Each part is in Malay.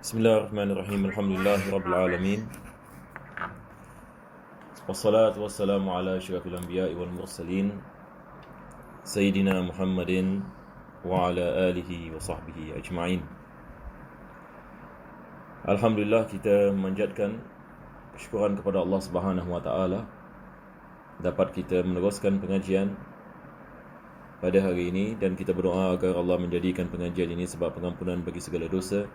Bismillahirrahmanirrahim. Alhamdulillahirabbil alamin. Wassalatu wassalamu ala asyrafil anbiya'i wal mursalin Sayyidina Muhammadin wa ala alihi wa sahbihi ajma'in. Alhamdulillah, kita memanjatkan syukuran kepada Allah Subhanahu wa taala dapat kita meneruskan pengajian pada hari ini, dan kita berdoa agar Allah menjadikan pengajian ini sebab pengampunan bagi segala dosa,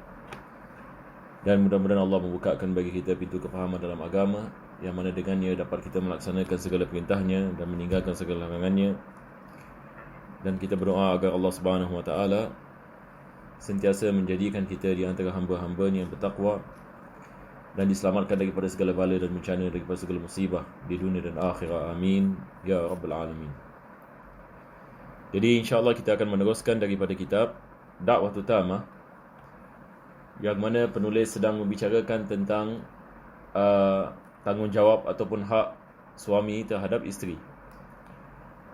dan mudah-mudahan Allah membukakan bagi kita pintu kefahaman dalam agama yang mana dengannya dapat kita melaksanakan segala perintahnya dan meninggalkan segala larangannya. Dan kita berdoa agar Allah Subhanahu wa taala sentiasa menjadikan kita di antara hamba-hambanya yang bertakwa dan diselamatkan daripada segala bala dan bencana, daripada segala musibah di dunia dan akhirat. Amin ya rabbal alamin. Jadi insya-Allah kita akan meneruskan daripada kitab Da'watul Tamah, yang mana penulis sedang membicarakan tentang tanggungjawab ataupun hak suami terhadap isteri.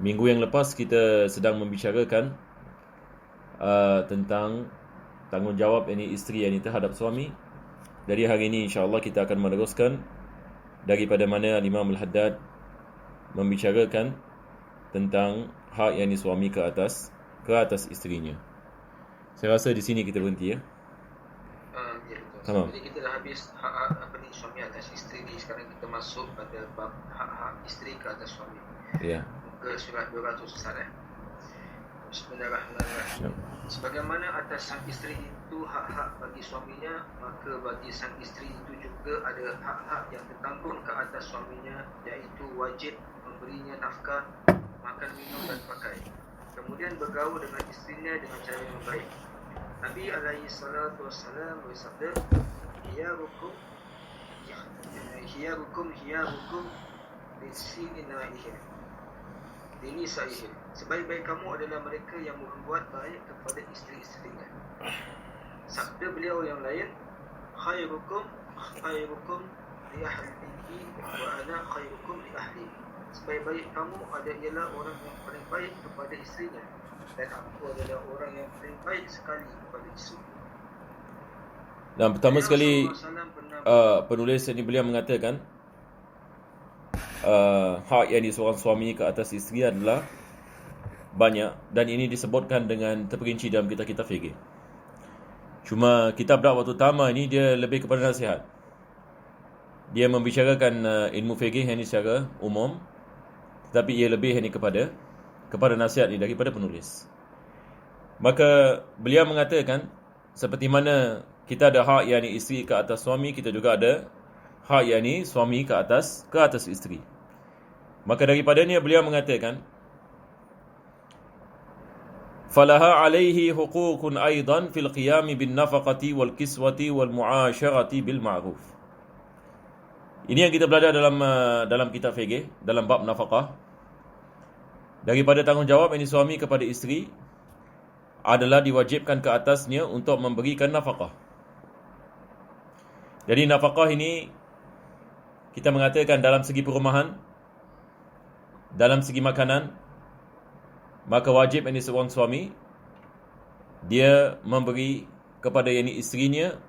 Minggu yang lepas kita sedang membicarakan tentang tanggungjawab isteri terhadap suami. Dari hari ini insya-Allah kita akan meneruskan daripada mana Imam Al-Haddad membicarakan tentang hak suami ke atas isterinya. Saya rasa di sini kita berhenti ya. Tamam. Jadi kita dah habis hak suami atas isteri ni. Sekarang kita masuk pada bab hak isteri ke atas suami. Ya. Muka surat 200 Ustaz. Bismillahirrahmanirrahim. Sebagaimana atas sang isteri itu hak-hak bagi suaminya, maka bagi sang isteri itu juga ada hak-hak yang tertanggung ke atas suaminya, iaitu wajib memberinya nafkah, makan, minum dan pakai. Kemudian bergaul dengan isterinya dengan cara yang baik. Nabi alaihi salatu wassalam bersabda, hiyarukum linisa'ihim. Sebaik-baik kamu adalah mereka yang berbuat baik kepada isteri-isterinya. Sabda beliau yang lain, khairukum li ahlihi wa ana khairukum li ahli. Sebaik-baik kamu ialah orang yang paling baik kepada isterinya, dan aku adalah orang yang paling baik sekali kepada isteri. Dan pertama sekali penulis ini beliau mengatakan hak seorang suami ke atas isteri adalah banyak, dan ini disebutkan dengan terperinci dalam kitab-kitab fikih. Cuma kitab Da'watul Tamah ini dia lebih kepada nasihat. Dia membicarakan ilmu fikih ini secara umum, tetapi ia lebih kepada nasihat ini daripada penulis. Maka beliau mengatakan seperti mana kita ada hak isteri ke atas suami, kita juga ada hak suami ke atas isteri. Maka daripadanya beliau mengatakan, falaha alaihi huququn aidan fil qiyam bin nafaqati wal kiswati wal mu'asyarati bil ma'ruf. Ini yang kita belajar dalam kitab fikih dalam bab nafaqah. Daripada tanggungjawab suami kepada isteri adalah diwajibkan ke atasnya untuk memberikan nafaqah. Jadi nafaqah ini kita mengatakan dalam segi perumahan, dalam segi makanan, maka wajib seorang suami dia memberi kepada isterinya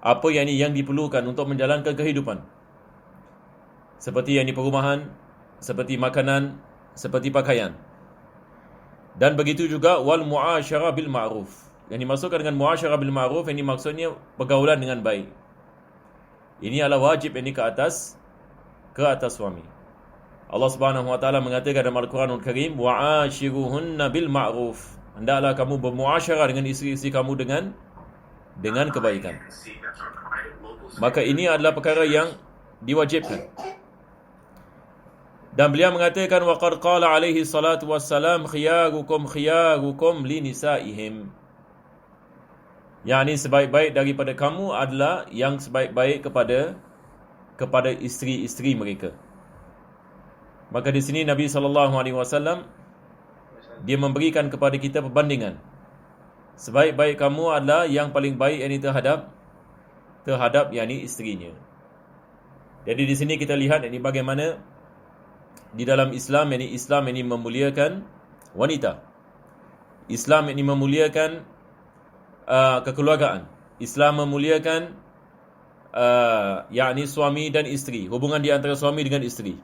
apa yang diperlukan untuk menjalankan kehidupan, seperti perumahan, seperti makanan, seperti pakaian. Dan begitu juga wal mu'asyarah bil ma'ruf. Yang dimaksudkan dengan mu'asyarah bil ma'ruf ini maksudnya pergaulan dengan baik. Ini adalah wajib ke atas suami. Allah Subhanahu wa taala mengatakan dalam Al-Quranul Karim, wa'ashiruhunna bil ma'ruf. Hendaklah kamu bermuasyarah dengan isteri-isteri kamu dengan kebaikan. Maka ini adalah perkara yang diwajibkan. Dan beliau mengatakan, waqad qala alaihi salatu wassalam, khiyarukum li nisa'ihim. Sebaik-baik daripada kamu adalah yang sebaik-baik kepada isteri-isteri mereka. Maka di sini Nabi SAW dia memberikan kepada kita perbandingan. Sebaik-baik kamu adalah yang paling baik terhadap isterinya. Jadi di sini kita lihat bagaimana di dalam Islam ini memuliakan wanita. Islam ini memuliakan kekeluargaan. Islam memuliakan yakni suami dan isteri, hubungan di antara suami dengan isteri.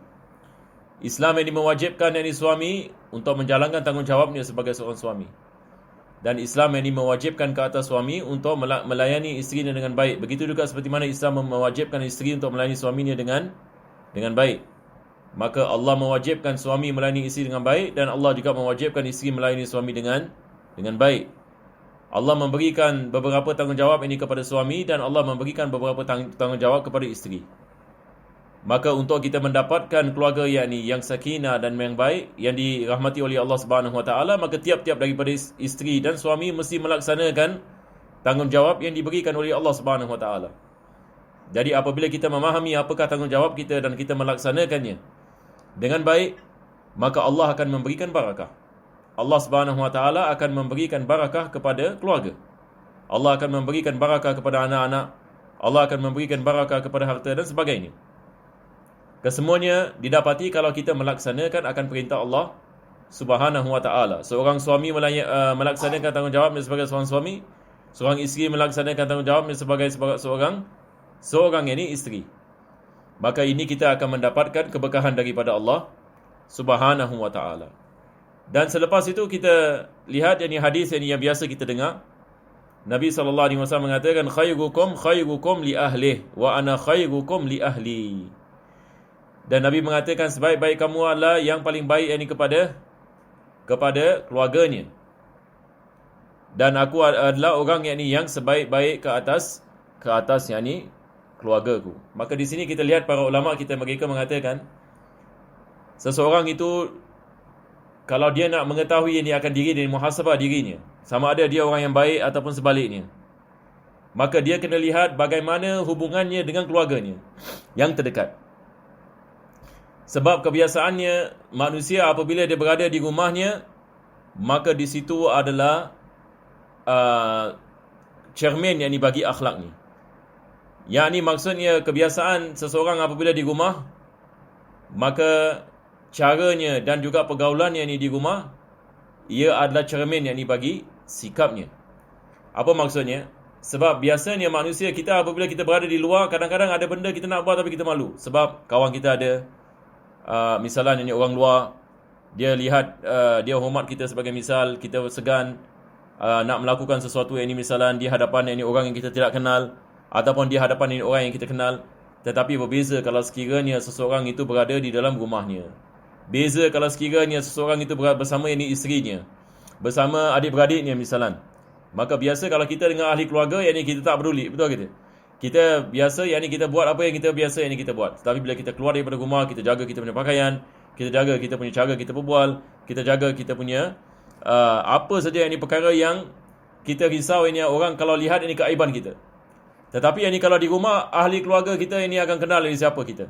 Islam ini mewajibkan yakni suami untuk menjalankan tanggungjawabnya sebagai seorang suami. Dan Islam ini mewajibkan ke atas suami untuk melayani isterinya dengan baik. Begitu juga seperti mana Islam mewajibkan isteri untuk melayani suaminya dengan baik. Maka Allah mewajibkan suami melayani isteri dengan baik, dan Allah juga mewajibkan isteri melayani suami dengan baik. Allah memberikan beberapa tanggungjawab ini kepada suami, dan Allah memberikan beberapa tanggungjawab kepada isteri. Maka untuk kita mendapatkan keluarga yang sakinah dan yang baik, yang dirahmati oleh Allah Subhanahu Wa Taala, maka tiap-tiap daripada isteri dan suami mesti melaksanakan tanggungjawab yang diberikan oleh Allah Subhanahu Wa Taala. Jadi apabila kita memahami apakah tanggungjawab kita dan kita melaksanakannya dengan baik, maka Allah akan memberikan barakah. Allah Subhanahu Wa Taala akan memberikan barakah kepada keluarga. Allah akan memberikan barakah kepada anak-anak. Allah akan memberikan barakah kepada harta dan sebagainya. Kesemuanya didapati kalau kita melaksanakan akan perintah Allah Subhanahu Wa Taala. Seorang suami melaksanakan tanggungjawabnya sebagai seorang suami, seorang isteri melaksanakan tanggungjawabnya sebagai seorang ini isteri. Maka ini kita akan mendapatkan keberkahan daripada Allah Subhanahu Wa Taala. Dan selepas itu kita lihat hadis yang biasa kita dengar. Nabi SAW mengatakan, khairukum li ahlihi wa ana khairukum li ahli. Dan Nabi mengatakan sebaik-baik kamu adalah yang paling baik kepada keluarganya. Dan aku adalah orang yang sebaik-baik ke atas keluargaku. Maka di sini kita lihat para ulama mereka mengatakan seseorang itu kalau dia nak mengetahui akan diri dan muhasabah dirinya, sama ada dia orang yang baik ataupun sebaliknya, maka dia kena lihat bagaimana hubungannya dengan keluarganya yang terdekat. Sebab kebiasaannya manusia apabila dia berada di rumahnya, maka di situ adalah cermin yang dibagi akhlaknya. Yang ini maksudnya kebiasaan seseorang apabila di rumah, maka caranya dan juga pergaulannya ini di rumah, ia adalah cermin yang dibagi sikapnya. Apa maksudnya? Sebab biasanya manusia kita apabila kita berada di luar, kadang-kadang ada benda kita nak buat tapi kita malu. Sebab kawan kita ada, misalnya orang luar, dia lihat, dia hormat kita sebagai misal, kita segan nak melakukan sesuatu yang ini misalnya di hadapan orang yang kita tidak kenal, ataupun di hadapan orang yang kita kenal. Tetapi berbeza kalau sekiranya seseorang itu berada di dalam rumahnya. Beza kalau sekiranya seseorang itu bersama isterinya, bersama adik-beradiknya misalnya. Maka biasa kalau kita dengan ahli keluarga, kita tak peduli, betul kita? Kita biasa, kita buat apa yang kita biasa kita buat. Tapi bila kita keluar daripada rumah, kita jaga kita punya pakaian, kita jaga kita punya cara kita berbual, kita jaga kita punya apa saja perkara yang kita risau orang kalau lihat keaiban kita. Tetapi kalau di rumah, ahli keluarga kita akan kenal siapa kita.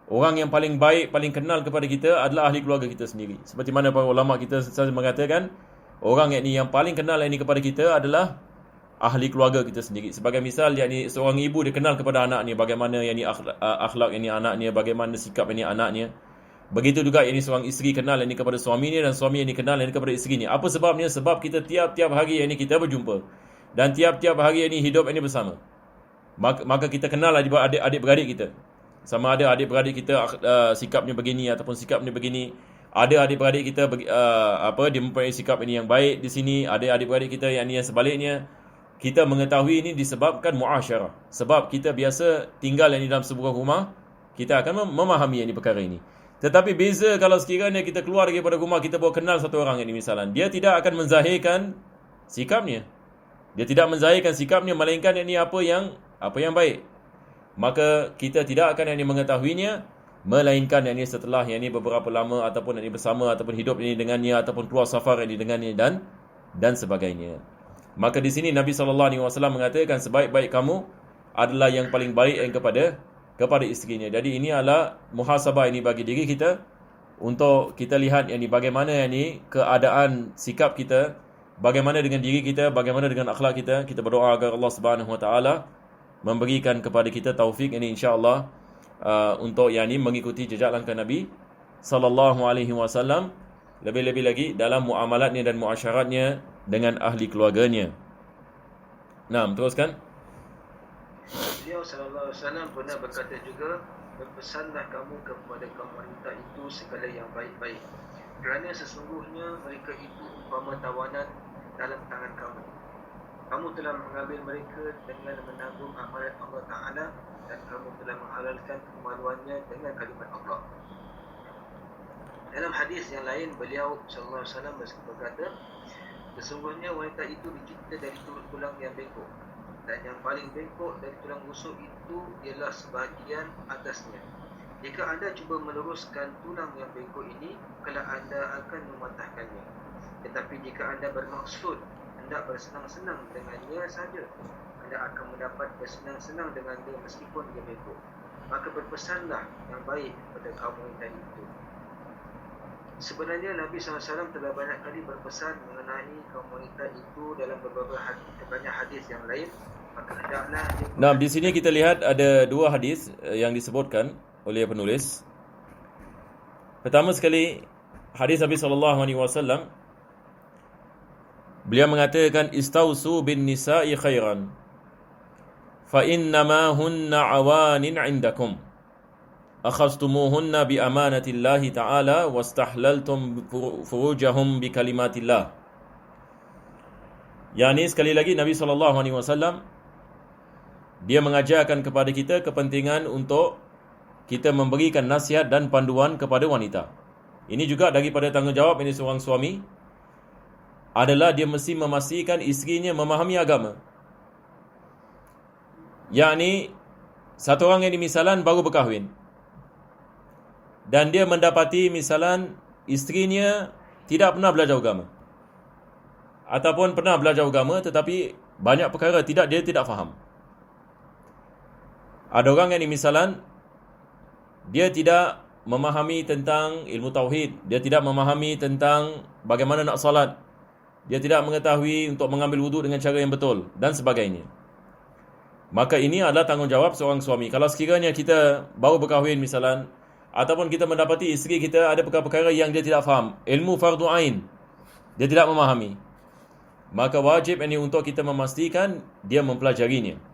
Orang yang paling baik, paling kenal kepada kita adalah ahli keluarga kita sendiri. Seperti mana para ulama kita selalu mengatakan, orang yang paling kenal kepada kita adalah ahli keluarga kita sendiri. Sebagai misal, seorang ibu dia kenal kepada anaknya bagaimana akhlak anaknya, bagaimana sikap anaknya. Begitu juga seorang isteri kenal kepada suaminya, dan suami kenal kepada isterinya. Apa sebabnya? Sebab kita tiap-tiap hari kita berjumpa, dan tiap-tiap hari hidup bersama. Maka kita kenal adik-beradik kita. Sama ada adik-beradik kita sikapnya begini ataupun sikapnya begini. Ada adik-beradik kita dia mempunyai sikap yang baik di sini. Ada adik-beradik kita yang sebaliknya. Kita mengetahui ini disebabkan muasyarah. Sebab kita biasa tinggal dalam sebuah rumah, kita akan memahami perkara ini. Tetapi beza kalau sekiranya kita keluar daripada rumah, kita baru kenal satu orang misalnya, dia tidak akan menzahirkan sikapnya. Dia tidak menzahirkan sikapnya, melainkan apa yang baik. Maka kita tidak akan mengetahuinya, melainkan setelah beberapa lama ataupun bersama ataupun hidup dengannya ataupun keluar safar dengannya dan sebagainya. Maka di sini Nabi SAW mengatakan sebaik-baik kamu adalah yang paling baik kepada isterinya. Jadi ini adalah muhasabah bagi diri kita, untuk kita lihat bagaimana keadaan sikap kita, bagaimana dengan diri kita, bagaimana dengan akhlak kita. Kita berdoa agar Allah Subhanahu Wa Taala memberikan kepada kita taufik insya-Allah untuk mengikuti jejak langkah Nabi sallallahu alaihi wasallam, lebih-lebih lagi dalam muamalatnya dan muasyaratnya dengan ahli keluarganya. Nah, teruskan. beliau sallallahu alaihi wasallam pernah berkata juga, berpesanlah kamu kepada kaum wanita itu segala yang baik-baik, kerana sesungguhnya mereka itu umpama tawanan dalam tangan kamu. Kamu telah mengambil mereka dengan menanggung amalan Allah Ta'ala, dan kamu telah menghalalkan kemaluannya dengan kalimat Allah. Dalam hadis yang lain, beliau sallallahu alaihi wasallam berkata, sesungguhnya wanita itu dicipta dari tulang yang bengkok, dan yang paling bengkok dari tulang rusuk itu ialah sebahagian atasnya. Jika anda cuba meluruskan tulang yang bengkok ini, kelak anda akan mematahkannya. Tetapi jika anda bermaksud hendak bersenang-senang dengannya saja, anda akan mendapat bersenang-senang dengannya meskipun dia bengkok. Maka berpesanlah yang baik kepada kaum wanita itu. Sebenarnya Nabi SAW telah banyak kali berpesan mengenai kaum wanita itu dalam banyak hadis yang lain. Maka hendaklah Nah, di sini kita lihat ada dua hadis yang disebutkan oleh penulis. Pertama sekali, hadis Nabi SAW, beliau mengatakan, istausu bin nisa'i khairan, fa innama hunna awanin indakum, akhastumuhunna bi amanatillahi ta'ala, wastahlaltum furujahum bi kalimatillah. Yani sekali lagi Nabi SAW, dia mengajarkan kepada kita kepentingan untuk kita memberikan nasihat dan panduan kepada wanita. Ini juga daripada tanggungjawab ini seorang suami, adalah dia mesti memastikan isterinya memahami agama. Yakni, satu orang yang misalan baru berkahwin, dan dia mendapati misalan isterinya tidak pernah belajar agama, ataupun pernah belajar agama tetapi banyak perkara dia tidak faham. Ada orang yang misalan dia tidak memahami tentang ilmu tauhid, dia tidak memahami tentang bagaimana nak salat, dia tidak mengetahui untuk mengambil wuduk dengan cara yang betul dan sebagainya. Maka ini adalah tanggungjawab seorang suami. Kalau sekiranya kita baru berkahwin misalan, ataupun kita mendapati isteri kita ada perkara-perkara yang dia tidak faham, ilmu fardu ain, dia tidak memahami, maka wajib ini untuk kita memastikan dia mempelajarinya.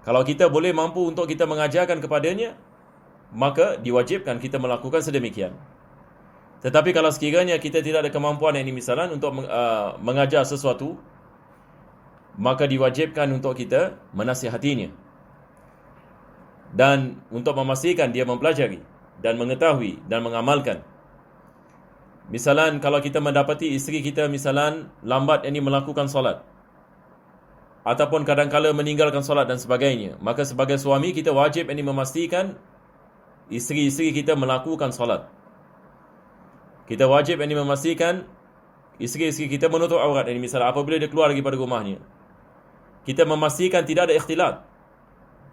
Kalau kita boleh mampu untuk kita mengajarkan kepadanya, maka diwajibkan kita melakukan sedemikian. Tetapi kalau sekiranya kita tidak ada kemampuan ini misalan untuk mengajar sesuatu, maka diwajibkan untuk kita menasihatinya, dan untuk memastikan dia mempelajari dan mengetahui dan mengamalkan. Misalan kalau kita mendapati isteri kita misalan lambat ini melakukan solat, ataupun kadang-kala meninggalkan solat dan sebagainya, maka sebagai suami kita wajib ini memastikan isteri-isteri kita melakukan solat. Kita wajib ini memastikan isteri-isteri kita menutup aurat ini misalnya apabila dia keluar daripada rumahnya. Kita memastikan tidak ada ikhtilat,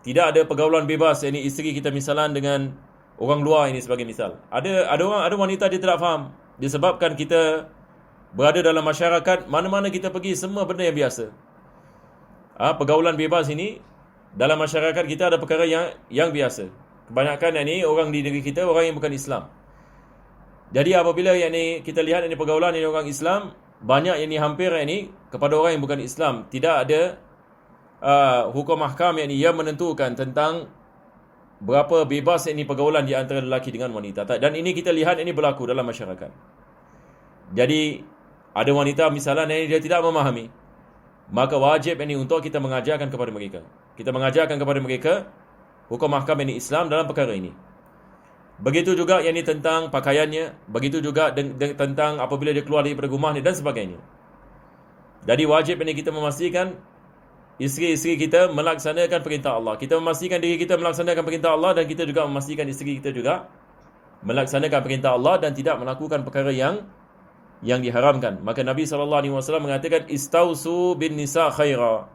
tidak ada pergaulan bebas ini isteri kita misalan dengan orang luar ini sebagai misal. Ada wanita dia tidak faham, disebabkan kita berada dalam masyarakat, mana-mana kita pergi semua benda yang biasa. Pergaulan bebas ini dalam masyarakat kita ada perkara yang biasa. Kebanyakan ini orang di negeri kita orang yang bukan Islam. Jadi apabila kita lihat ini pergaulan ini orang Islam, banyak ini hampir ini kepada orang yang bukan Islam. Tidak ada hukum mahkam yang menentukan tentang berapa bebas ini pergaulan di antara lelaki dengan wanita. Dan ini kita lihat ini berlaku dalam masyarakat. Jadi ada wanita misalnya ini dia tidak memahami, maka wajib ini untuk kita mengajarkan kepada mereka. Kita mengajarkan kepada mereka hukum mahkam ini Islam dalam perkara ini. Begitu juga yang ini tentang pakaiannya, begitu juga tentang apabila dia keluar daripada rumahnya dan sebagainya. Jadi wajib ini kita memastikan isteri-isteri kita melaksanakan perintah Allah. Kita memastikan diri kita melaksanakan perintah Allah, dan kita juga memastikan isteri kita juga melaksanakan perintah Allah dan tidak melakukan perkara yang diharamkan. Maka Nabi SAW mengatakan istausu bin nisa khaira.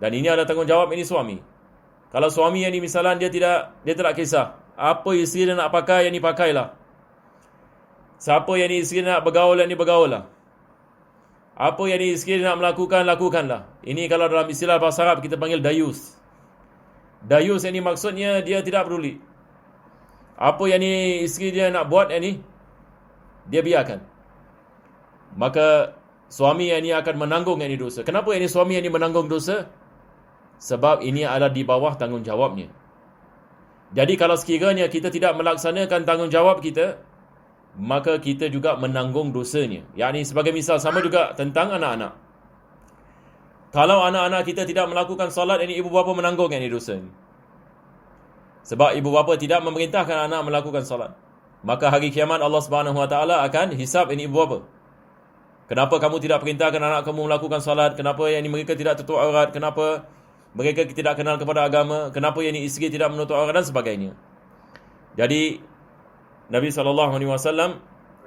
Dan ini adalah tanggungjawab ini suami. Kalau suami yang ini misalan dia tidak kisah apa isteri dia nak pakai, yang ni pakailah. Siapa yang ni isteri nak bergaul, yang ni bergaul lah. Apa yang ni isteri nak melakukan, lakukanlah. Ini kalau dalam istilah bahasa Arab kita panggil dayus. Dayus yang ni maksudnya dia tidak peduli. Apa yang ni isteri dia nak buat, yang ni dia biarkan. Maka suami yang ni akan menanggung yang ni dosa. Kenapa yang ni suami yang ni menanggung dosa? sebab ini adalah di bawah tanggungjawabnya. Jadi kalau sekiranya kita tidak melaksanakan tanggungjawab kita, maka kita juga menanggung dosanya. Yakni sebagai misal, sama juga tentang anak-anak. Kalau anak-anak kita tidak melakukan solat, ini ibu bapa menanggung yang ini dosa ini. Sebab ibu bapa tidak memerintahkan anak melakukan solat. Maka hari kiamat Allah Subhanahu Wa Taala akan hisab ini ibu bapa. Kenapa kamu tidak perintahkan anak kamu melakukan solat? Kenapa yang ini mereka tidak tutup aurat? Kenapa mereka tidak kenal kepada agama? Kenapa yang ini isteri tidak menutup aurat dan sebagainya? Jadi Nabi SAW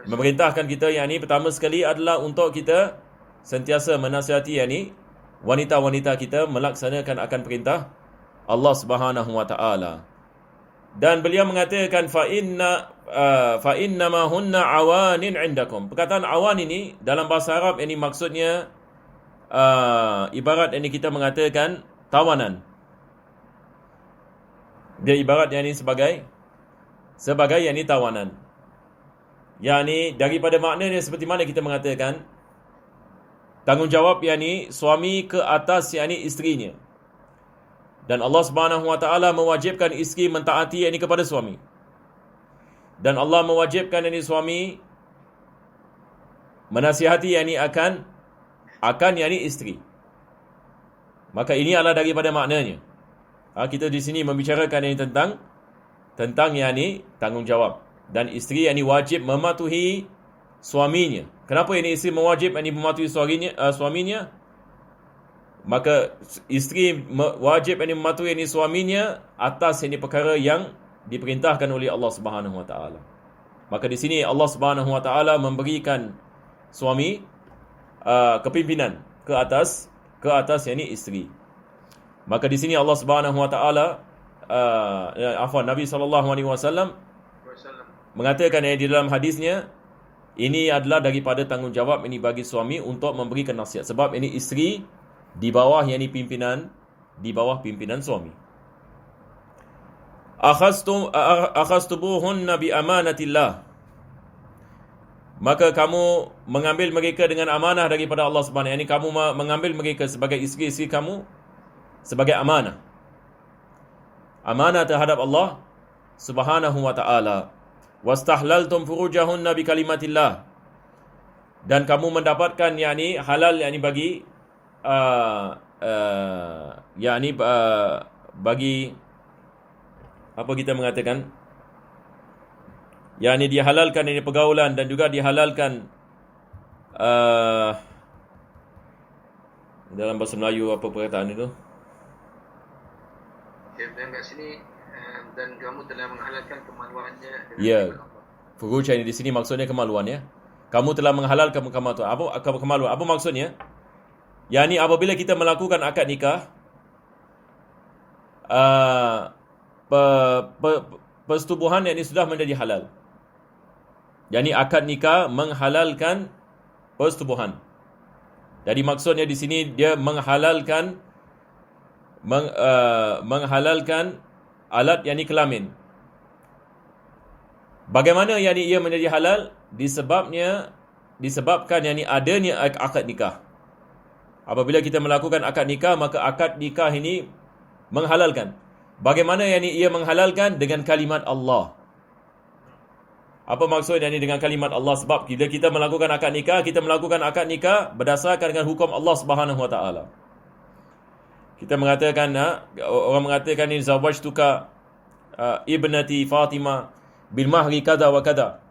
memerintahkan kita yang ini pertama sekali adalah untuk kita sentiasa menasihati yang ini wanita-wanita kita melaksanakan akan perintah Allah Subhanahu Wa Taala. Dan beliau mengatakan fa inna ma hunna awanin indakum. Perkataan awan ini dalam bahasa Arab ini maksudnya ibarat ini kita mengatakan tawanan. Dia ibarat yang ini sebagai yang ini tawanan. Yang ini daripada maknanya seperti mana kita mengatakan tanggungjawab yang ini suami ke atas yang ini isterinya. Dan Allah Subhanahu Wa Taala mewajibkan isteri mentaati yang ini kepada suami. Dan Allah mewajibkan yang ini suami menasihati yang ini akan yang ini isteri. Maka ini adalah daripada maknanya. Kita di sini membicarakan yang ini tentang yang ini tanggungjawab. Dan isteri yang ini wajib mematuhi suaminya. Kenapa ini isteri mewajib yang ini mematuhi suaminya? Maka isteri wajib yang mematuhi ini suaminya atas ini perkara yang diperintahkan oleh Allah Subhanahu Wa Taala. Maka di sini Allah Subhanahu Wa Taala memberikan suami kepimpinan ke atas yang ini isteri. Maka di sini Allah Subhanahu Wa Taala Nabi SAW mengatakan di dalam hadisnya, ini adalah daripada tanggungjawab ini bagi suami untuk memberikan nasihat. Sebab ini isteri di bawah yang ini pimpinan suami. Akhastubuhunna bi amanatillah. Maka kamu mengambil mereka dengan amanah daripada Allah Subhanahu. Yani kamu mengambil mereka sebagai isteri-isteri kamu sebagai amanah. Amanah terhadap Allah Subhanahu Wa Taala. Wastahlaltum furujahunna bi kalimatillah. Dan kamu mendapatkan yakni halal yakni bagi bagi apa kita mengatakan, yakni dihalalkan ini pergaulan dan juga dihalalkan dalam bahasa Melayu apa perkataan itu? Dan kat sini dan kamu telah menghalalkan kemaluannya. Ya. Furuj ini di sini maksudnya kemaluan ya. Kamu telah menghalalkan kemaluan. Apa kemaluan? Apa maksudnya? Yani apabila kita melakukan akad nikah, persetubuhan yang ini sudah menjadi halal. Yani akad nikah menghalalkan persetubuhan. Jadi maksudnya di sini dia menghalalkan alat yang ini kelamin. Bagaimana yang ini ia menjadi halal? Disebabkan yang ini adanya akad nikah. Apabila kita melakukan akad nikah, maka akad nikah ini menghalalkan. Bagaimana yang ini ia menghalalkan? Dengan kalimat Allah. Apa maksud yang ini dengan kalimat Allah? Sebab bila kita melakukan akad nikah, kita melakukan akad nikah berdasarkan dengan hukum Allah Subhanahu Wa Taala. Kita mengatakan, orang mengatakan ini zawajtuka ibnati Fatimah bil mahri kada wa kada.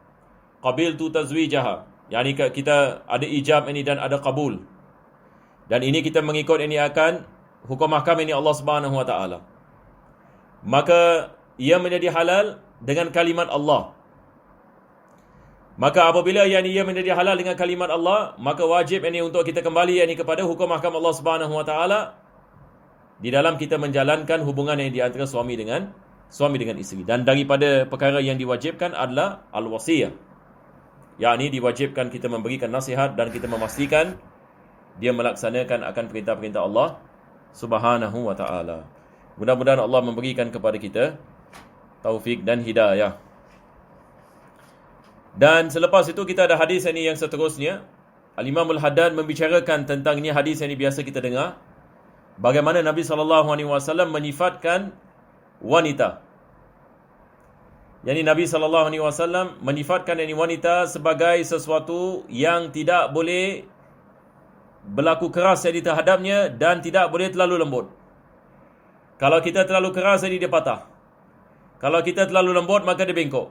Qabiltu tazwijaha. Yani kita ada ijab ini dan ada qabul. Dan ini kita mengikut ini akan hukum mahkam ini Allah Subhanahu Wa Taala. Maka ia menjadi halal dengan kalimat Allah. Maka apabila yang ia menjadi halal dengan kalimat Allah, maka wajib ini untuk kita kembali ini kepada hukum mahkam Allah Subhanahu Wa Taala di dalam kita menjalankan hubungan yang di antara suami dengan isteri. Dan daripada perkara yang diwajibkan adalah al-wasiyah. Yakni diwajibkan kita memberikan nasihat dan kita memastikan dia melaksanakan akan perintah-perintah Allah Subhanahu Wa Taala. Mudah-mudahan Allah memberikan kepada kita taufik dan hidayah. Dan selepas itu kita ada hadis ini yang seterusnya. Al-Imam Al-Haddad membicarakan tentang ini hadis yang biasa kita dengar. bagaimana Nabi SAW menyifatkan wanita. Yani Nabi SAW menyifatkan ini wanita sebagai sesuatu yang tidak boleh berlaku keras jadi terhadapnya dan tidak boleh terlalu lembut. Kalau kita terlalu keras jadi dia patah. Kalau kita terlalu lembut maka dia bengkok.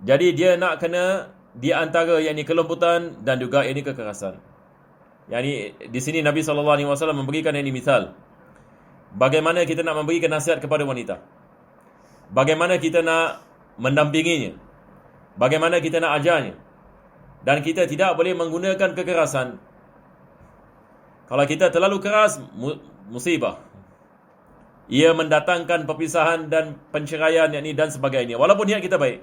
Jadi dia nak kena di antara yakni kelembutan dan juga yakni kekerasan. Yani di sini Nabi SAW memberikan ini misal. Bagaimana kita nak memberikan nasihat kepada wanita. Bagaimana kita nak mendampinginya. Bagaimana kita nak ajarnya. Dan kita tidak boleh menggunakan kekerasan. Kalau kita terlalu keras, musibah. Ia mendatangkan perpisahan dan penceraian yakni dan sebagainya. Walaupun niat kita baik.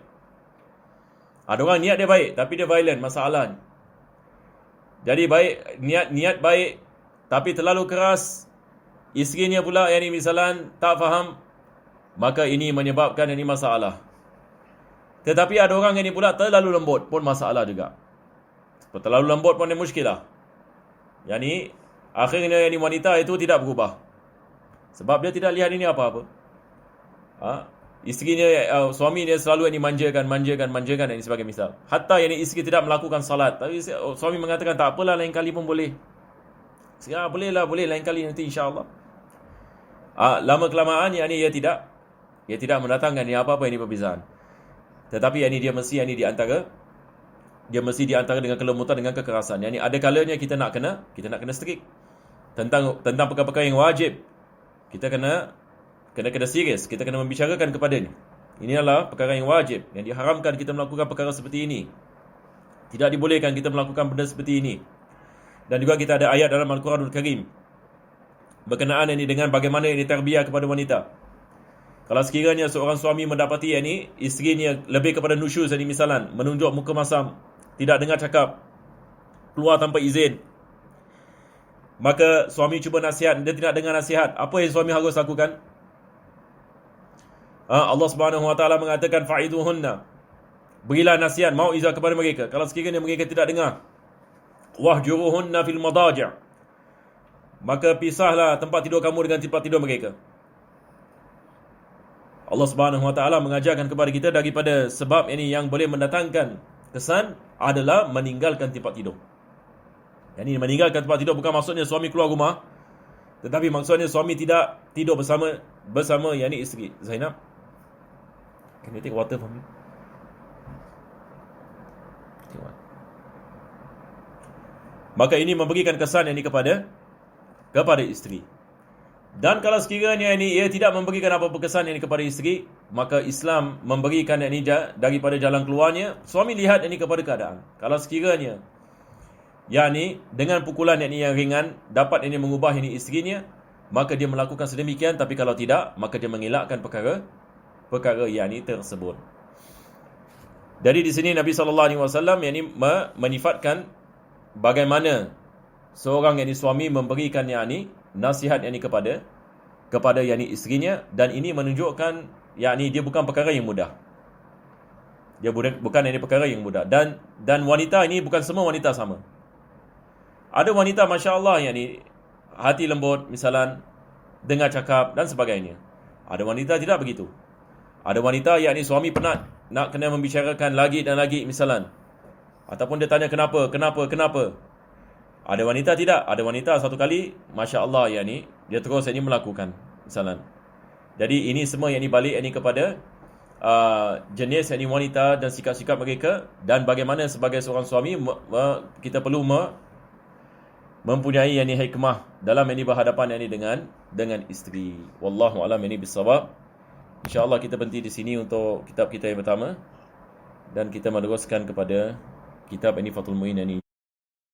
Ada orang niat dia baik, tapi dia violent, masalah. Jadi baik, niat baik, tapi terlalu keras. Isterinya pula yakni misalan tak faham, maka ini menyebabkan ini masalah. Tetapi ada orang yang ini pula terlalu lembut pun masalah juga. Terlalu lembut pun ada muskilah. Yani akhirnya ini wanita itu tidak berubah. Sebab dia tidak lihat ini apa-apa. Isterinya, suami dia selalu ini manjakan ini sebagai misal. Hatta yang isteri tidak melakukan salat, tapi suami mengatakan tak apalah, lain kali pun boleh. Sekarang boleh lain kali nanti insya-Allah. Lama kelamaan yakni ia tidak mendatangkan apa-apa ini perpisahan. Tetapi yakni dia mesti di antara dengan kelembutan dengan kekerasan. Yani ada kalanya kita nak kena strict tentang perkara-perkara yang wajib. Kita kena serius, kita kena membicarakan kepadanya. Ini adalah perkara yang wajib, yang diharamkan kita melakukan perkara seperti ini. Tidak dibolehkan kita melakukan benda seperti ini. Dan juga kita ada ayat dalam Al-Quranul Karim berkenaan ini dengan bagaimana ini tarbiyah kepada wanita. Kalau sekiranya seorang suami mendapati ini isterinya lebih kepada nusyuz, ini misalan menunjuk muka masam, tidak dengar cakap, keluar tanpa izin, maka suami cuba nasihat, dia tidak dengar nasihat. Apa yang suami harus lakukan? Allah Subhanahu Wa Taala mengatakan fa'iduhunna, berilah nasihat, mau'izah kepada mereka. Kalau sekiranya mereka tidak dengar, wahjuruhunna fil madaji', maka pisahlah tempat tidur kamu dengan tempat tidur mereka. Allah Subhanahu Wa Taala mengajarkan kepada kita daripada sebab ini yang boleh mendatangkan kesan adalah meninggalkan tempat tidur. Yani meninggalkan tempat tidur bukan maksudnya suami keluar rumah, tetapi maksudnya suami tidak tidur bersama yakni isteri. Zainab, can you take water for me? Maka ini memberikan kesan ini kepada isteri. Dan kalau sekiranya ini ia tidak memberikan apa-apa kesan ini kepada isteri, maka Islam memberikan ini daripada jalan keluarnya. Suami lihat ini kepada keadaan. Kalau sekiranya yakni dengan pukulan yang ringan dapat ini mengubah ini isterinya, maka dia melakukan sedemikian. Tapi kalau tidak, maka dia mengelakkan perkara yakni tersebut. Jadi di sini Nabi SAW yakni menifatkan bagaimana seorang yakni suami memberikan yakni nasihat yakni kepada yakni isterinya, dan ini menunjukkan yakni dia bukan perkara yang mudah. Dia bukan yakni perkara yang mudah, dan wanita ini bukan semua wanita sama. Ada wanita masya-Allah yakni hati lembut, misalan dengar cakap dan sebagainya. Ada wanita tidak begitu. Ada wanita yakni suami penat nak kena membicarakan lagi dan lagi misalan, ataupun dia tanya kenapa. Ada wanita tidak. Ada wanita satu kali masya-Allah yakni dia terus yakni melakukan misalan. Jadi ini semua yakni balik yakni kepada jenis yakni wanita dan sikap-sikap mereka, dan bagaimana sebagai seorang suami kita perlu mempunyai yakni hikmah dalam yakni berhadapan yakni dengan isteri. Wallahu a'lam yakni bissawab. Insya-Allah kita berhenti di sini untuk kitab kita yang pertama, dan kita meneruskan kepada kitab ini Fathul Muin yakni